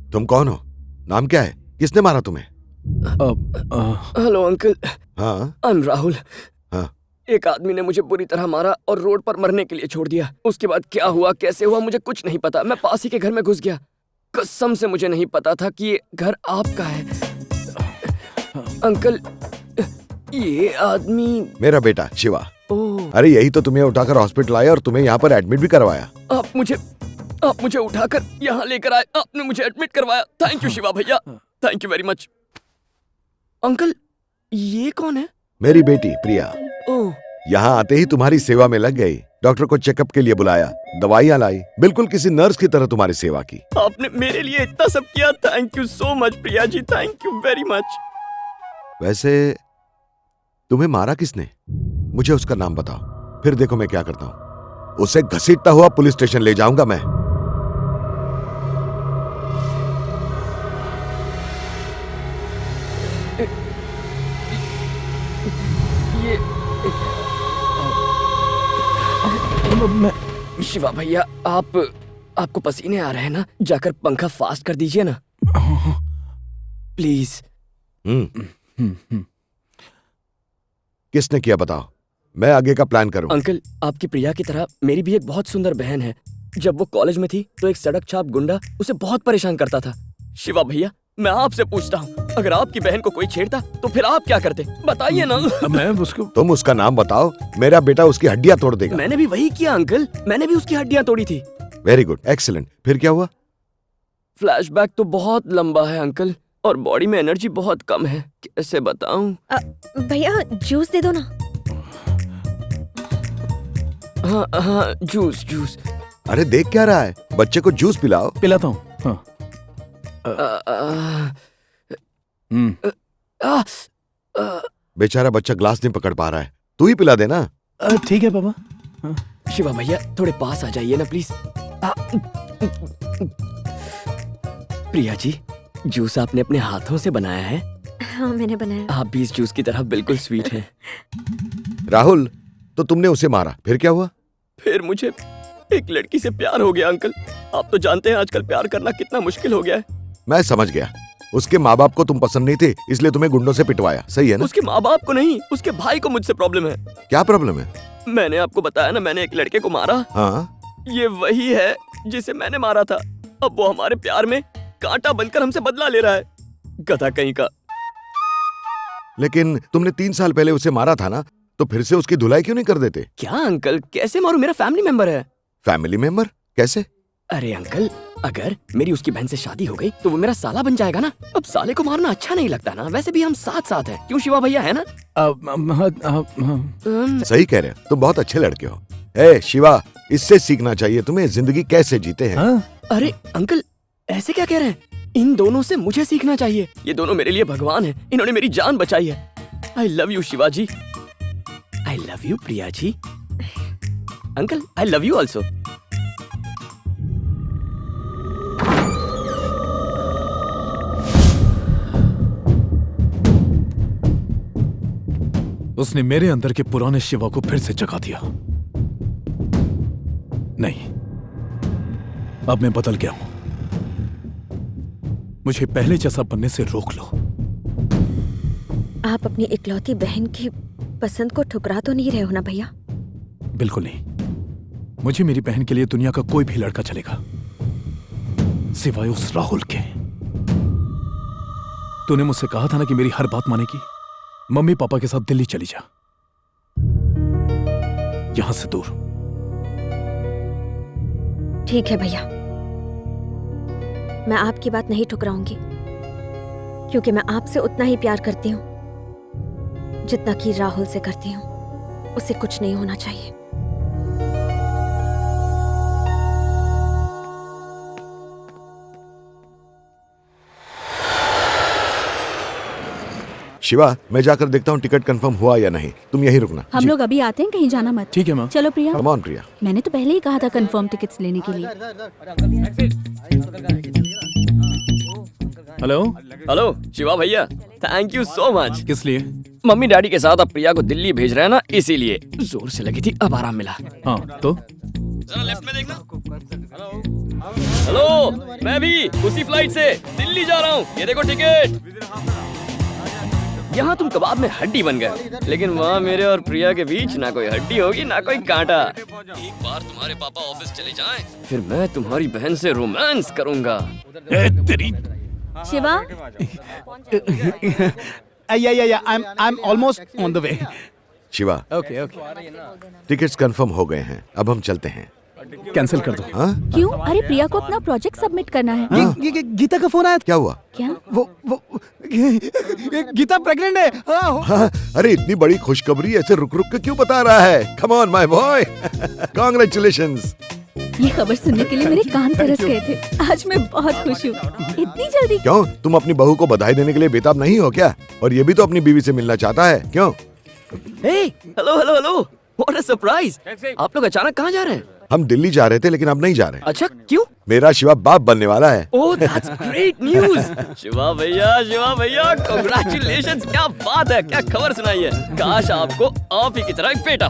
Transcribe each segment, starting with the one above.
तुम कौन हो? नाम क्या है? किसने मारा तुम्हें? Hello uncle. हाँ आई एम राहुल। हाँ। एक आदमी ने मुझे बुरी तरह मारा और रोड पर मरने के लिए छोड़ दिया। उसके बाद क्या हुआ, कैसे हुआ, मुझे कुछ नहीं पता। मैं पास ही के घर में घुस गया। कसम से मुझे नहीं पता था कि ये घर आपका है। अंकल, ये आदमी मेरा बेटा शिवा। ओह, अरे यही तो तुम्हें उठाकर हॉस्पिटल आया और तुम्हें यहाँ पर एडमिट भी करवाया। आप मुझे उठाकर यहाँ लेकर आए, आपने मुझे एडमिट करवाया। थैंक यू शिवा भैया, thank you very much. Uncle, ये कौन है? मेरी बेटी प्रिया। ओह, यहाँ आते ही तुम्हारी सेवा में लग गई। डॉक्टर को चेकअप के लिए बुलाया, दवाइयाँ लाई, बिल्कुल किसी नर्स की तरह तुम्हारी सेवा की। आपने मेरे लिए इतना सब किया। Thank you so much Priya ji, thank you very much. वैसे तुम्हें मारा किसने? मुझे उसका नाम बताओ, फिर देखो मैं क्या करता हूँ। उसे घसीटता हुआ पुलिस स्टेशन ले जाऊंगा मैं। ये शिवा भैया, आपको पसीने आ रहे हैं ना? जाकर पंखा फास्ट कर दीजिए ना प्लीज। किसने किया बताओ, मैं आगे का प्लान करूं। अंकल, आपकी प्रिया की तरह मेरी भी एक बहुत सुंदर बहन है। जब वो कॉलेज में थी तो एक सड़क छाप गुंडा उसे बहुत परेशान करता था। शिवा भैया, मैं आपसे पूछता हूँ, अगर आपकी बहन को कोई छेड़ता तो फिर आप क्या करते? बताइए ना। मैं उसको तुम उसका नाम बताओ, मेरा बेटा उसकी हड्डियां तोड़ देगा। मैंने भी वही किया अंकल, मैंने भी उसकी हड्डियां तोड़ी थी। Very good, excellent. फिर क्या हुआ? फ्लैशबैक तो बहुत लंबा है अंकल, और बॉडी में एनर्जी बहुत कम है। कैसे बताऊं? भैया जूस दे दो ना। हाँ हाँ, जूस जूस। अरे देख क्या रहा है, बच्चे को जूस पिलाओ। पिलाता हूँ। हाँ। बेचारा बच्चा ग्लास नहीं पकड़ पा रहा है, तू ही पिला देना। ठीक है पापा। हाँ। शिवा भैया, थोड़े पास आ जाइए ना प्लीज। प्रिया जी, जूस आपने अपने हाथों से बनाया है? हाँ मैंने बनाया। आप भी इस जूस की तरह बिल्कुल स्वीट हैं। राहुल, तो तुमने उसे मारा, फिर क्या हुआ? फिर मुझे एक लड़की से प्यार हो गया अंकल। आप तो जानते हैं आजकल प्यार करना कितना मुश्किल हो गया है। मैं समझ गया, उसके माँ बाप को तुम पसंद नहीं थे, इसलिए तुम्हें गुंडों से पिटवाया, सही है ना? उसके माँ बाप को नहीं, उसके भाई को मुझसे प्रॉब्लम है। क्या प्रॉब्लम है? मैंने आपको बताया ना, मैंने एक लड़के को मारा। हाँ, ये वही है जिसे मैंने मारा था। अब वो हमारे प्यार में कांटा बनकर हमसे बदला ले रहा है, गधा कहीं का। लेकिन तुमने 3 साल पहले उसे मारा था ना, तो फिर से उसकी धुलाई क्यों नहीं कर देते? क्या अंकल, कैसे मारूं? मेरा फैमिली मेंबर है। Family member? कैसे? अरे अंकल, अगर मेरी उसकी बहन से शादी हो गई तो वो मेरा साला बन जाएगा ना। अब साले को मारना अच्छा नहीं लगता ना। वैसे भी हम साथ साथ हैं, क्यों शिवा भैया, है ना? सही कह रहे हो, तुम बहुत अच्छे लड़के हो। ए शिवा, इससे सीखना चाहिए तुम्हें जिंदगी कैसे जीते हैं। हाँ? अरे अंकल, ऐसे क्या कह रहे हैं? इन दोनों से मुझे सीखना चाहिए। ये दोनों मेरे लिए भगवान हैं, इन्होंने मेरी जान बचाई है। I love you Shiva ji. I love you Priya ji. Uncle, I love you also. उसने मेरे अंदर के पुराने शिवा को फिर से जगा दिया। नहीं, अब मैं बदल गया हूं। मुझे पहले जैसा बनने से रोक लो। आप अपनी इकलौती बहन की पसंद को ठुकरा तो नहीं रहे हो ना भैया? बिल्कुल नहीं। मुझे मेरी बहन के लिए दुनिया का कोई भी लड़का चलेगा, सिवाय उस राहुल के। तूने मुझसे कहा था ना कि मेरी हर बात मानेगी। मम्मी पापा के साथ दिल्ली चली जा, यहां से दूर। ठीक है भैया, मैं आपकी बात नहीं ठुकराऊंगी, क्योंकि मैं आपसे उतना ही प्यार करती हूं जितना कि राहुल से करती हूं। उसे कुछ नहीं होना चाहिए। शिवा, मैं जाकर देखता हूँ टिकट कंफर्म हुआ या नहीं। तुम यहीं रुकना। हम लोग अभी आते हैं, कहीं जाना मत। ठीक है माँ। चलो प्रिया। कम ऑन प्रिया। मैंने तो पहले ही कहा था कंफर्म टिकट्स लेने के लिए। हेलो। हेलो शिवा भैया, थैंक यू सो मच। किस लिए? मम्मी डैडी के साथ अब प्रिया को दिल्ली भेज रहे हैं ना, इसीलिए। जोर से लगी थी, अब आराम मिला। हाँ तो जरा लेफ्ट में देखना। हेलो, मैं भी उसी फ्लाइट से दिल्ली जा रहा हूँ। ये देखो टिकट। यहाँ तुम कबाब में हड्डी बन गए, लेकिन वहाँ मेरे और प्रिया के बीच ना कोई हड्डी होगी ना कोई कांटा। एक बार तुम्हारे पापा ऑफिस चले जाएं, फिर मैं तुम्हारी बहन से रोमांस करूँगा। तेरी Shiva, I'm almost on the way. Shiva, Okay. Tickets confirm हो गए हैं, अब हम चलते हैं। कैंसिल कर दो। हाँ क्यों? अरे प्रिया को अपना प्रोजेक्ट सबमिट करना है। ये गीता का फोन आया। क्या हुआ? क्या? वो गीता प्रेग्नेंट है। हाँ, अरे इतनी बड़ी खुशखबरी ऐसे रुक रुक के क्यों बता रहा है? Come on my boy, congratulations. ये खबर सुनने के लिए मेरे कान तरस गए थे। आज मैं बहुत खुश हूँ। इतनी जल्दी? क्यों, तुम अपनी बहू को बधाई देने के लिए बेताब नहीं हो क्या? और ये भी तो अपनी बीवी से मिलना चाहता है, क्यों? Hello, what a surprise. आप लोग अचानक कहाँ जा रहे हैं? हम दिल्ली जा रहे थे, लेकिन अब नहीं जा रहे। अच्छा, क्यों? मेरा शिवा बाप बनने वाला है। ओह, दैट्स ग्रेट न्यूज़। शिवा भैया, कांग्रेचुलेशंस। क्या बात है, क्या खबर सुनाई है। काश आपको आप ही की तरह एक बेटा।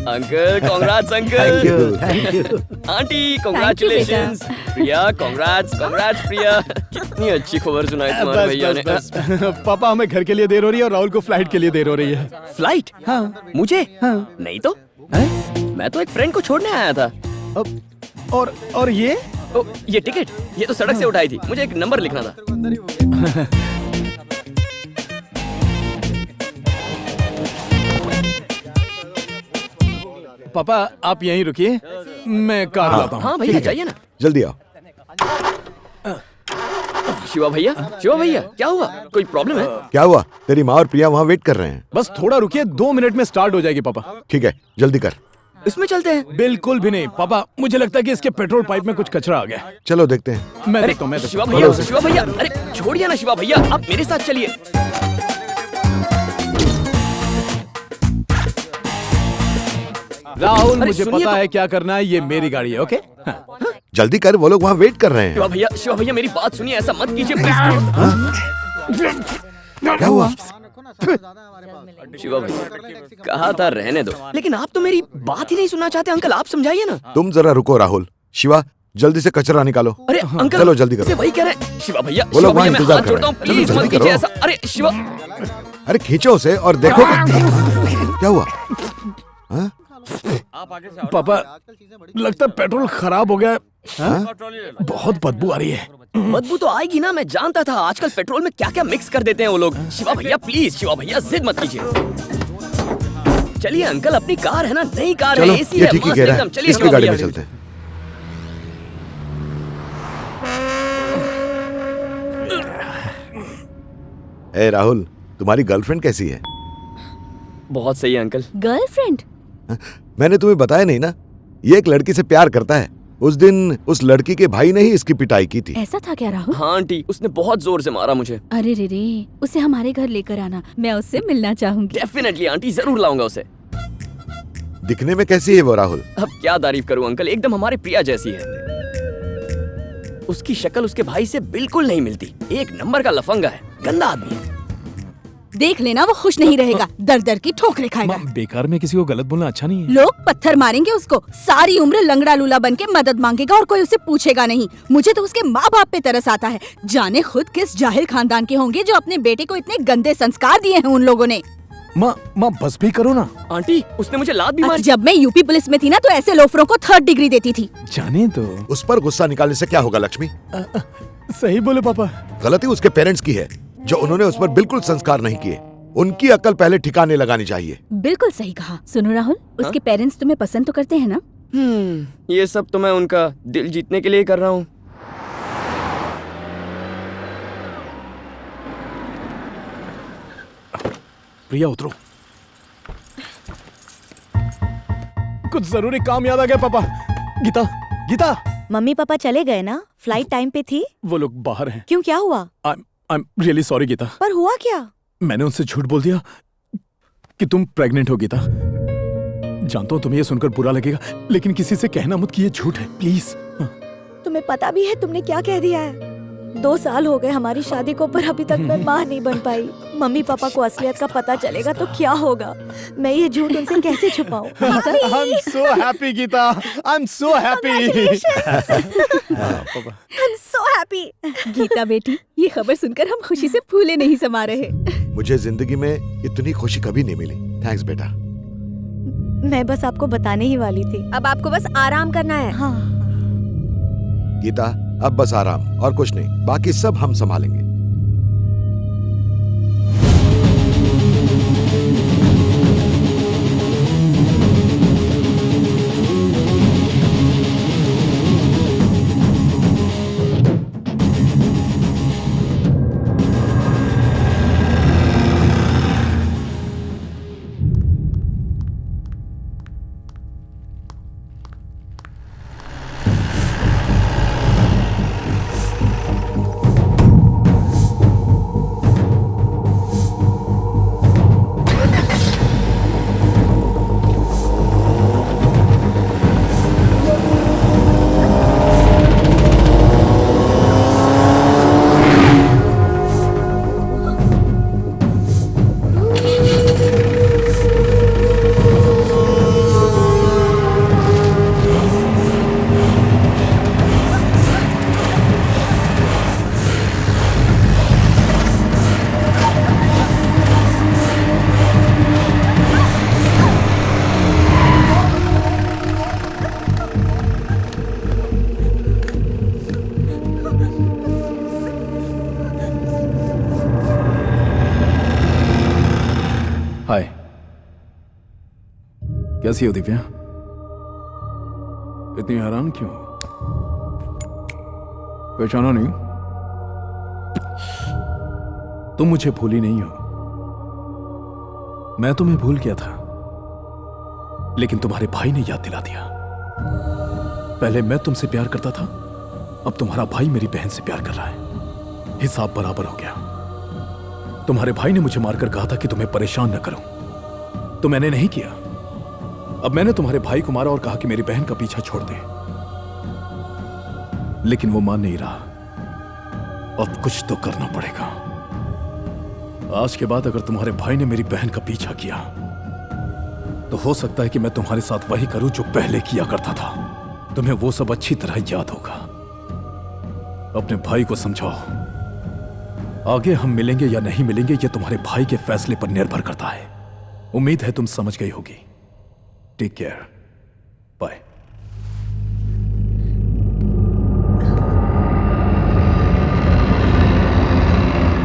Uncle, congrats uncle. Thank you. Aunty, congratulations. Priya, congrats Priya. कितनी अच्छी खबर सुनाई तुम्हारे भैया ने। पापा, हमें घर के लिए देर हो रही है और राहुल को फ्लाइट के लिए देर हो रही है। फ्लाइट? हाँ। मुझे? हाँ। नहीं तो मैं तो एक फ्रेंड को छोड़ने आया था। और ये? ओ, ये टिकट, ये तो सड़क से उठाई थी। मुझे एक नंबर लिखना था। पापा, आप यहीं रुकिए, मैं कार लाता हूँ। हाँ भैया, जाइए ना। जल्दी आओ। शिवा भैया, क्या हुआ? कोई प्रॉब्लम है? क्या हुआ? तेरी माँ और प्रिया वहाँ वेट कर रहे हैं। बस थोड़ा रुकिए, 2 मिनट में स्टार्ट हो जाएगी पापा। ठीक है, जल्दी कर। इसमें चलते हैं। बिल्कुल भी नहीं पापा, मुझे लगता है कि इसके पेट्रोल पाइप में कुछ कचरा आ गया। चलो देखते हैं। मैं देखता हूँ। शिवा भैया, अरे छोड़िए ना शिवा भैया, आप मेरे साथ चलिए। राहुल, अरे मुझे सुनिए पता तो। है क्या करना है, ये मेरी गाड़ी है। ओके? हाँ। जल्दी कर, वो लोग वहाँ वेट कर रहे हैं। शिवा भैया, मेरी बात सुनिए, ऐसा मत कीजिए प्लीज। क्या हुआ? शिवा भैया, कहा था रहने दो, लेकिन आप तो मेरी बात ही नहीं सुनना चाहते। अंकल, आप समझाइए ना। तुम जरा रुको राहुल। शिवा, जल्दी से कचरा निकालो। अरे अंकल, चलो जल्दी करो। से वही कह रहे हैं। शिवा भैया, वो लोग वहाँ मैं इंतजार हाथ कर जोड़ता रहे हूँ, हैं। चलो प्लीज जल्दी मत कीजिए करो। ऐसा। अरे शिवा, अरे खींचो उसे और देखो क्या हुआ। हाँ? पापा, लगता है पेट्रोल खराब हो गया। हाँ? बहुत बदबू आ रही है। बदबू तो आएगी ना, मैं जानता था। आजकल पेट्रोल में क्या क्या मिक्स कर देते हैं वो लोग। शिवा भैया प्लीज, शिवा भैया जिद मत कीजिए। चलिए अंकल, अपनी कार है ना, नई कार चलो, है, एसी ये है, ठीक ही मस्त कह रहा एकदम। है। चलिए इसकी शिवा गाड़ी में भैया। चलते हैं। ए राहुल, तुम्हारी गर्लफ्रेंड कैसी है? बहुत सही है अंकल। गर्लफ्रेंड? मैंने तुम्हें बताया नहीं ना, ये एक लड़की से प्यार करता है। उस दिन उस लड़की के भाई ने ही इसकी पिटाई की थी। ऐसा था क्या राहुल? हाँ आंटी, उसने बहुत जोर से मारा मुझे। अरे रे, उसे हमारे घर लेकर आना, मैं उससे मिलना चाहूंगी। डेफिनेटली आंटी, जरूर लाऊंगा उसे। दिखने में कैसी है वो राहुल? अब क्या तारीफ करूं अंकल, एकदम हमारे प्रिया जैसी है। उसकी शक्ल उसके भाई से बिल्कुल नहीं मिलती। एक नंबर का लफंगा है, गंदा आदमी है। देख लेना, वो खुश नहीं रहेगा, दर दर की ठोकरें खाएगा। माँ, बेकार में किसी को गलत बोलना अच्छा नहीं है। लोग पत्थर मारेंगे उसको, सारी उम्र लंगड़ा लूला बन के मदद मांगेगा और कोई उसे पूछेगा नहीं। मुझे तो उसके माँ बाप पे तरस आता है। जाने खुद किस जाहिल खानदान के होंगे जो अपने बेटे को इतने गंदे संस्कार दिए हैं उन लोगों ने। माँ, बस भी करो ना। आंटी, उसने मुझे लात भी मारी। जब मैं यूपी पुलिस में थी ना, तो ऐसे लोफरों को 3rd डिग्री देती थी। जाने तो। उस पर गुस्सा निकालने से क्या होगा लक्ष्मी? सही बोले पापा। गलती उसके पेरेंट्स की है, जो उन्होंने उस पर बिल्कुल संस्कार नहीं किए। उनकी अक्ल पहले ठिकाने लगानी चाहिए। बिल्कुल सही कहा। सुनो राहुल, उसके पेरेंट्स तुम्हें पसंद तो करते हैं ना? ये सब तो मैं उनका दिल जीतने के लिए कर रहा हूँ। प्रिया, उतरो। कुछ जरूरी काम याद आ गया पापा। गीता। मम्मी पापा चले गए ना? फ्लाइट टाइम पे थी? वो लोग बाहर हैं। क्यों, क्या हुआ? I'm really sorry Gita. पर हुआ क्या? मैंने उनसे झूठ बोल दिया कि तुम प्रेग्नेंट हो गीता। जानता हूँ तुम्हें ये सुनकर बुरा लगेगा, लेकिन किसी से कहना मत कि ये झूठ है, प्लीज। तुम्हें पता भी है तुमने क्या कह दिया है? 2 साल हो गए हमारी शादी को, पर अभी तक मैं माँ नहीं बन पाई। मम्मी पापा को असलियत का पता चलेगा तो क्या होगा? मैं ये झूठ उनसे कैसे छुपाऊं? I am so happy Geeta, I am so happy. I'm so happy. Geeta बेटी, ये खबर सुनकर हम खुशी से फूले नहीं समा रहे। मुझे जिंदगी में इतनी खुशी कभी नहीं मिली। थैंक्स बेटा। मैं बस आपको बताने ही वाली थी। अब आपको बस आराम करना है। हाँ। गीता अब बस आराम और कुछ नहीं, बाकी सब हम संभालेंगे। हाय, कैसी हो दिव्या? इतनी हैरान क्यों हो? पहचाना नहीं? तुम मुझे भूली नहीं हो। मैं तुम्हें भूल गया था, लेकिन तुम्हारे भाई ने याद दिला दिया। पहले मैं तुमसे प्यार करता था, अब तुम्हारा भाई मेरी बहन से प्यार कर रहा है। हिसाब बराबर हो गया। तुम्हारे भाई ने मुझे मारकर कहा था कि तुम्हें परेशान न करूं, तो मैंने नहीं किया। अब मैंने तुम्हारे भाई को मारा और कहा कि मेरी बहन का पीछा छोड़ दे, लेकिन वो मान नहीं रहा। अब कुछ तो करना पड़ेगा। आज के बाद अगर तुम्हारे भाई ने मेरी बहन का पीछा किया, तो हो सकता है कि मैं तुम्हारे साथ वही करूं जो पहले किया करता था। तुम्हें वो सब अच्छी तरह याद होगा। अपने भाई को समझाओ। आगे हम मिलेंगे या नहीं मिलेंगे, ये तुम्हारे भाई के फैसले पर निर्भर करता है। उम्मीद है तुम समझ गई होगी। Take care.